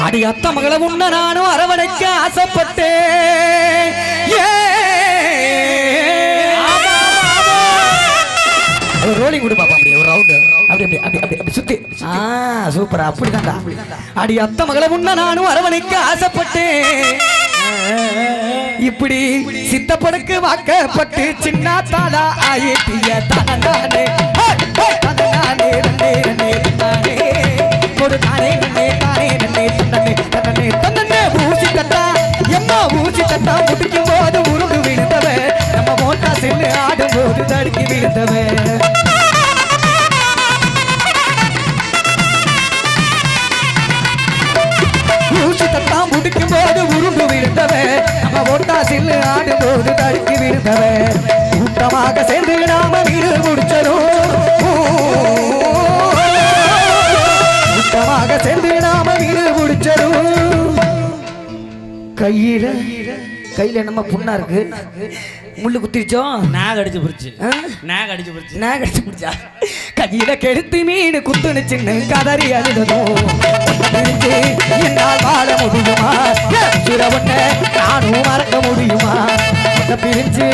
அடி அத்த மகளை உன்ன நானும் அரவணைக்க ஆசைப்பட்டேன். ரோலிங் கொடு பாப்பா, அப்படியே ஒரு ரவுண்ட் அப்படி அப்படி அப்படி அப்படி அப்படி சுத்தி. சூப்பரா, அப்படிதான்டா. அடி அத்த மகளை உன்ன நானும் அரவணைக்க ஆசைப்பட்டேன். இப்படி சித்தப்படுக்கு வாக்கப்பட்டு சின்ன தாளா ஆயிட்டிய தானே தானே ரன்னே ரன்னே தானே கொடு தானே ரன்னே தானே ரன்னே தன்னே தன்னே தன்னே ஊசி தட்டா எம்மா ஊசி தட்டா முடிக்கும் போது உருண்டு விழுந்தவ நம்ம மோட்டா செல்லு ஆடும் போது தடுக்கி விழுந்தவ ஊசி தட்டா முடிக்கும் போது உருண்டு விழுந்தவ நம்ம மோட்டா செல்லு ஆடும் போது தடுக்கி விழுந்தவ கூட்டமாக சேர்ந்து நாம வீடு முடிச்சதும் கூட்டமாக சேர்ந்து நாம வீடு முடிச்சதும் கையில நம்ம புண்ணா இருக்கு, முள்ளு குத்திருச்சோம், நாக அடிச்சு புடிச்சு நாக அடிச்சு புடிச்சு நாக அடிச்சு புடிச்சா கையில கெடுத்து மீன் குத்துன்னு சின்ன கதறி அழுததும் என்னால் வாழ முடியுமா சிறவண்ண நானும் மறக்க முடியுமா பிரிஞ்சு